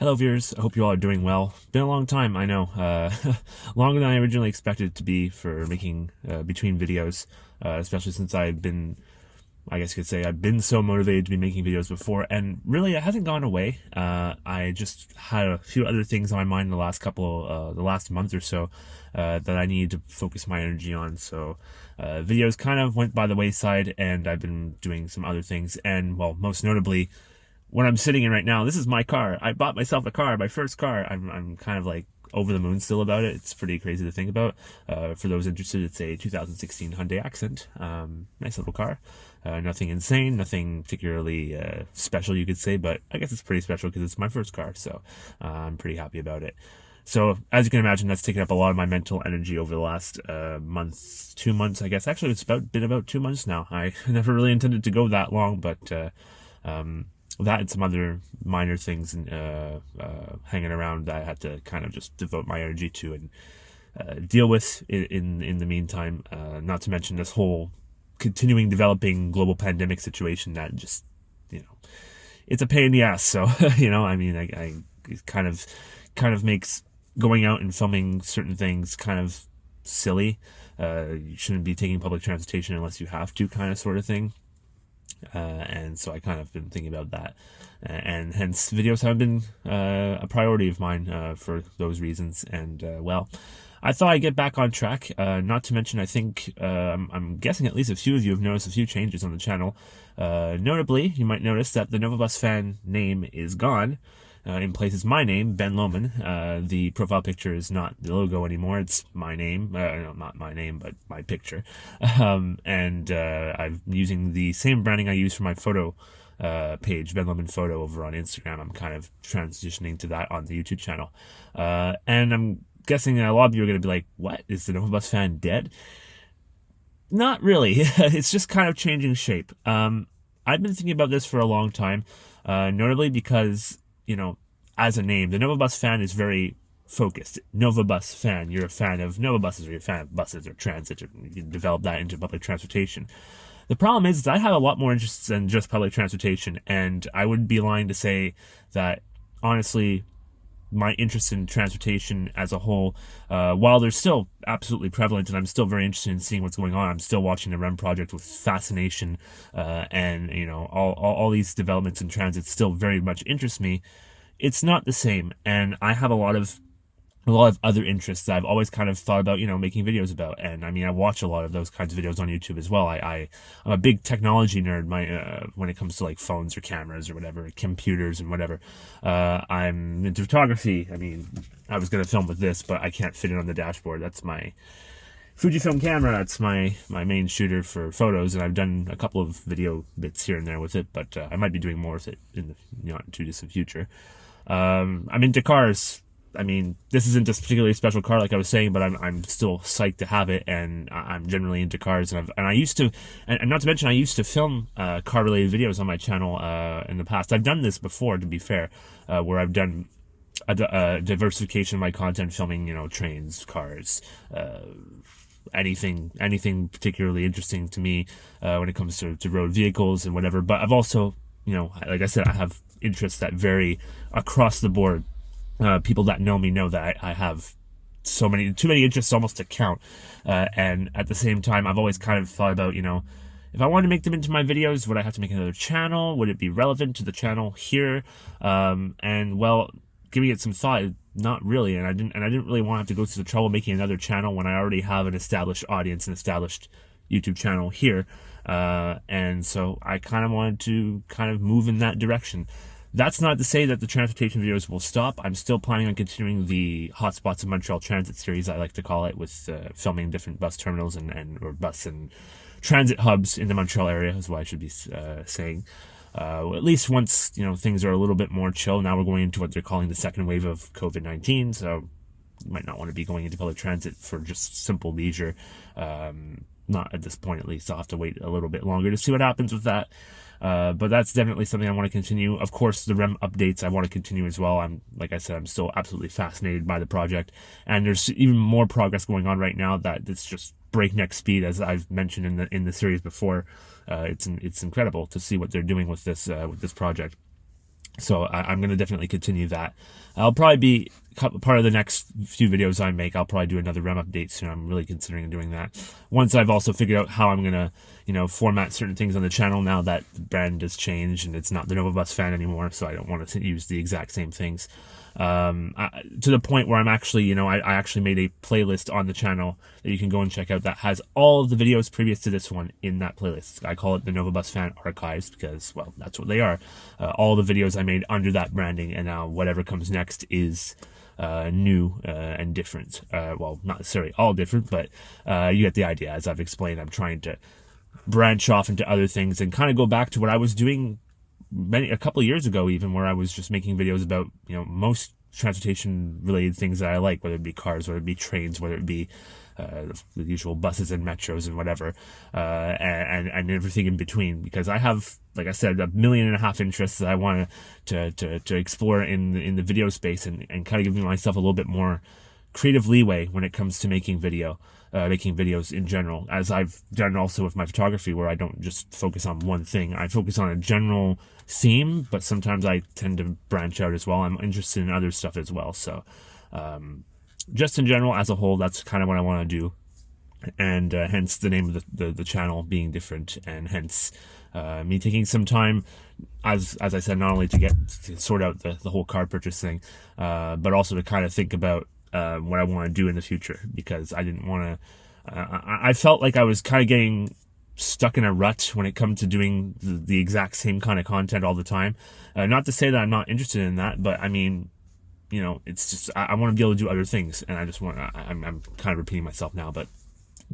Hello viewers, I hope you all are doing well. Been a long time, I know. Longer than I originally expected it to be for making between videos, especially since I've been, I guess you could say, I've been so motivated to be making videos before, and really it hasn't gone away. I just had a few other things on my mind the last month or so that I needed to focus my energy on, so videos kind of went by the wayside, and I've been doing some other things, and well, most notably, what I'm sitting in right now, this is my car. I bought myself a car, my first car. I'm kind of like over the moon still about it. It's pretty crazy to think about. For those interested, it's a 2016 Hyundai Accent. Nice little car. Nothing insane, nothing particularly special, you could say, but I guess it's pretty special because it's my first car, so I'm pretty happy about it. So, as you can imagine, that's taken up a lot of my mental energy over the last month, 2 months, I guess. Actually, it's been about 2 months now. I never really intended to go that long, but that and some other minor things hanging around that I had to kind of just devote my energy to and deal with in the meantime. Not to mention this whole continuing developing global pandemic situation that just, it's a pain in the ass. So, I it kind of makes going out and filming certain things kind of silly. You shouldn't be taking public transportation unless you have to, kind of sort of thing. And so I kind of been thinking about that, and hence videos have been a priority of mine for those reasons. And well, I thought I'd get back on track. Not to mention, I think I'm guessing at least a few of you have noticed a few changes on the channel. Notably, you might notice that the Novabus fan name is gone. In place is my name, Ben Lohman. The profile picture is not the logo anymore. It's my name. No, not my name, but my picture. And I'm using the same branding I use for my photo page, Ben Lohman Photo, over on Instagram. I'm kind of transitioning to that on the YouTube channel. And I'm guessing a lot of you are going to be like, what? Is the Novabus fan dead? Not really. It's just kind of changing shape. I've been thinking about this for a long time, notably because, as a name, the Novabus fan is very focused. Novabus fan, you're a fan of Nova buses, or you're a fan of buses or transit, or you can develop that into public transportation. The problem is I have a lot more interests than just public transportation, and I would be lying to say that, honestly, my interest in transportation as a whole, while they're still absolutely prevalent and I'm still very interested in seeing what's going on, I'm still watching the REM project with fascination, and all these developments in transit still very much interest me. It's not the same, and I have a lot of other interests that I've always kind of thought about, making videos about. And I mean, I watch a lot of those kinds of videos on YouTube as well. I'm a big technology nerd. When it comes to like phones or cameras or whatever, computers and whatever. I'm into photography. I mean, I was gonna film with this, but I can't fit it on the dashboard. That's my Fujifilm camera. That's my main shooter for photos, and I've done a couple of video bits here and there with it, but I might be doing more with it in the not too distant future. I'm into cars. I mean, this isn't a particularly special car, like I was saying, but I'm still psyched to have it, and I'm generally into cars, and I used to, and not to mention, I used to film car-related videos on my channel in the past. I've done this before, to be fair, where I've done a diversification of my content, filming, trains, cars, anything particularly interesting to me when it comes to road vehicles and whatever. But I've also, like I said, I have interests that vary across the board. People that know me know that I have too many interests almost to count. And at the same time, I've always kind of thought about, if I wanted to make them into my videos, would I have to make another channel? Would it be relevant to the channel here? And well, giving it some thought, not really. And I didn't really want to have to go through the trouble making another channel when I already have an established audience, an established YouTube channel here. And so I kind of wanted to kind of move in that direction. That's not to say that the transportation videos will stop. I'm still planning on continuing the Hotspots of Montreal Transit series, I like to call it, with filming different bus terminals or bus and transit hubs in the Montreal area, is what I should be saying. At least once, things are a little bit more chill. Now we're going into what they're calling the second wave of COVID-19, so you might not want to be going into public transit for just simple leisure. Not at this point, at least. I'll have to wait a little bit longer to see what happens with that. But that's definitely something I want to continue. Of course, the REM updates I want to continue as well. Like I said, I'm still absolutely fascinated by the project, and there's even more progress going on right now that it's just breakneck speed, as I've mentioned in the series before. It's incredible to see what they're doing with this project. So I'm going to definitely continue that. I'll probably be part of the next few videos I make. I'll probably do another REM update soon. I'm really considering doing that. Once I've also figured out how I'm going to, format certain things on the channel now that the brand has changed and it's not the Nova Bus fan anymore. So I don't want to use the exact same things. To the point where I'm actually, I actually made a playlist on the channel that you can go and check out that has all of the videos previous to this one in that playlist. I call it the Nova Bus Fan Archives because, well, that's what they are. All the videos I made under that branding, and now whatever comes next is new and different. Well, not necessarily all different, but you get the idea. As I've explained, I'm trying to branch off into other things and kind of go back to what I was doing a couple of years ago, even, where I was just making videos about, most transportation related things that I like, whether it be cars, whether it be trains, whether it be the usual buses and metros and whatever, and everything in between, because I have, like I said, 1.5 million interests that I want to explore in the video space, and kind of giving myself a little bit more creative leeway when it comes to making videos in general, as I've done also with my photography, where I don't just focus on one thing. I focus on a general theme, but sometimes I tend to branch out as well. I'm interested in other stuff as well. So just in general, as a whole, that's kind of what I want to do, and hence the name of the channel being different, and hence me taking some time, as I said, not only to sort out the whole car purchase thing, but also to kind of think about what I want to do in the future, because I didn't want to. I felt like I was kind of getting stuck in a rut when it comes to doing the exact same kind of content all the time. Not to say that I'm not interested in that, but I mean, it's just I want to be able to do other things, and I just want. I'm kind of repeating myself now, but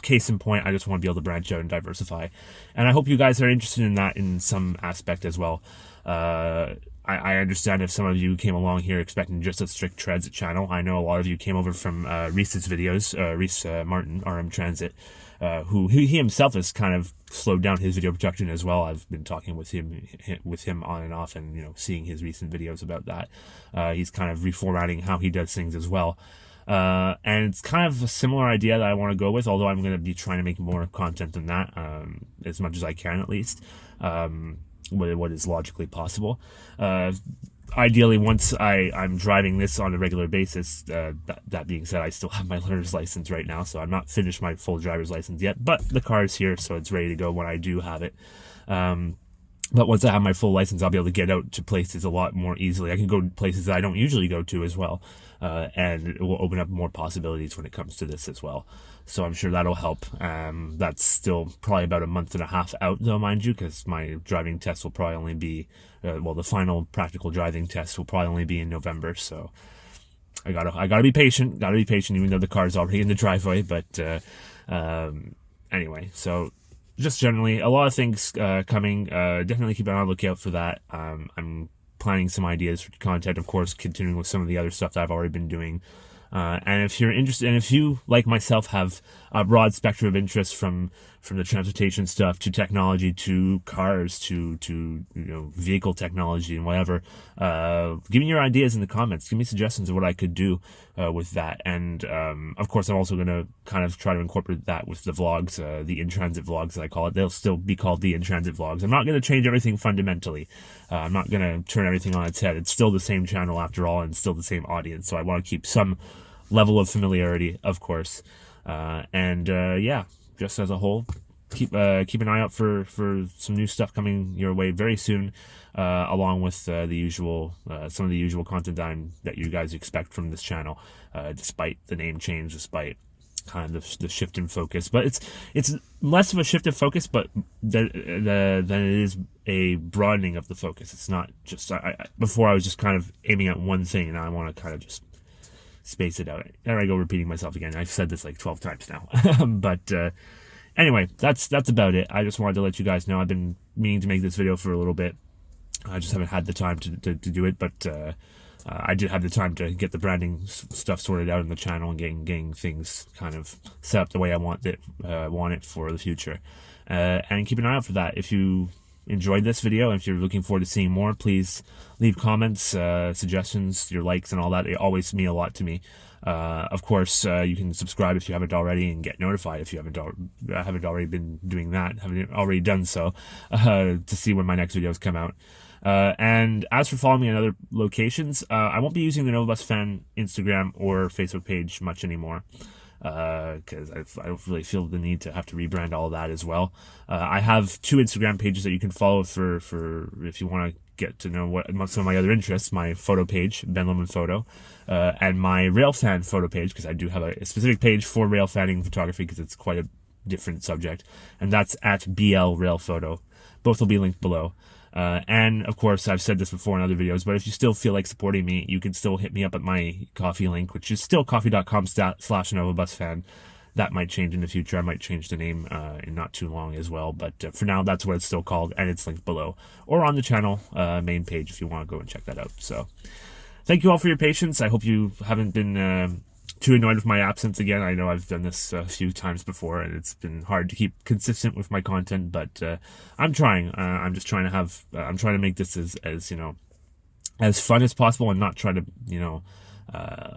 case in point, I just want to be able to branch out and diversify, and I hope you guys are interested in that in some aspect as well. I understand if some of you came along here expecting just a strict transit channel. I know a lot of you came over from Reese's videos, Reese Martin, RM Transit, who he himself has kind of slowed down his video production as well. I've been talking with him on and off, and seeing his recent videos about that. He's kind of reformatting how he does things as well. And it's kind of a similar idea that I want to go with, although I'm going to be trying to make more content than that, as much as I can, at least. What is logically possible. Ideally, once I'm driving this on a regular basis, that being said, I still have my learner's license right now, so I'm not finished my full driver's license yet, but the car is here, so it's ready to go when I do have it. But once I have my full license, I'll be able to get out to places a lot more easily. I can go to places that I don't usually go to as well, and it will open up more possibilities when it comes to this as well. So I'm sure that'll help. That's still probably about 1.5 months out, though, mind you, because my driving test will probably only be, the final practical driving test will probably only be in November. So I gotta be patient. Gotta be patient, even though the car's already in the driveway. But anyway, so. Just generally, a lot of things coming. Definitely keep an eye on the lookout for that. I'm planning some ideas for content, of course, continuing with some of the other stuff that I've already been doing. And if you're interested, and if you, like myself, have a broad spectrum of interest from the transportation stuff to technology to cars to vehicle technology and whatever, give me your ideas in the comments. Give me suggestions of what I could do with that. And of course, I'm also going to kind of try to incorporate that with the vlogs, the in-transit vlogs that I call it. They'll still be called the in-transit vlogs. I'm not going to change everything fundamentally. I'm not going to turn everything on its head. It's still the same channel after all, and still the same audience. So I want to keep some level of familiarity, of course. Yeah, just as a whole, keep an eye out for some new stuff coming your way very soon, along with some of the usual content that you guys expect from this channel, despite the name change, despite kind of the shift in focus. But it's less of a shift in focus, but than it is a broadening of the focus. It's not just before I was just kind of aiming at one thing, and now I want to kind of just space it out. There I go, repeating myself again. I've said this like 12 times now. But anyway, that's about it. I just wanted to let you guys know I've been meaning to make this video for a little bit. I just haven't had the time to do it, but I did have the time to get the branding stuff sorted out in the channel and getting things kind of set up the way I want it for the future. And keep an eye out for that. If you enjoyed this video, and if you're looking forward to seeing more, please leave comments, suggestions, your likes and all that. It always mean a lot to me. Of course, you can subscribe if you haven't already, and get notified if you haven't already been doing that, haven't already done so, to see when my next videos come out. And as for following me on other locations, I won't be using the Novabus Fan Instagram or Facebook page much anymore, because I don't really feel the need to have to rebrand all of that as well. I have 2 Instagram pages that you can follow for if you want to get to know what some of my other interests. My photo page, Ben Lemon Photo, and my railfan photo page, because I do have a specific page for railfanning photography because it's quite a different subject, and that's at BL Rail Photo. Both will be linked below. And of course, I've said this before in other videos, but if you still feel like supporting me, you can still hit me up at my Ko-fi link, which is still coffee.com/NovaBusFan. That might change in the future. I might change the name in not too long as well, but for now, that's what it's still called, and it's linked below or on the channel main page if you want to go and check that out. So thank you all for your patience. I hope you haven't been too annoyed with my absence again. I know I've done this a few times before, and it's been hard to keep consistent with my content, but I'm trying. I'm just trying to have. I'm trying to make this as you know, as fun as possible, and not try to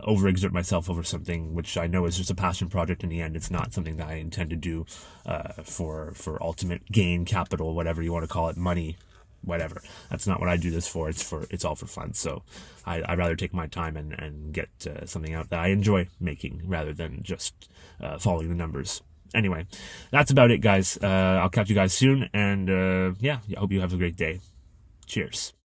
overexert myself over something which I know is just a passion project. In the end, it's not something that I intend to do for ultimate gain, capital, whatever you want to call it, money, whatever. That's not what I do this for. It's all for fun. So I'd rather take my time and get something out that I enjoy making rather than just following the numbers. Anyway, that's about it, guys. I'll catch you guys soon, and yeah, I hope you have a great day. Cheers.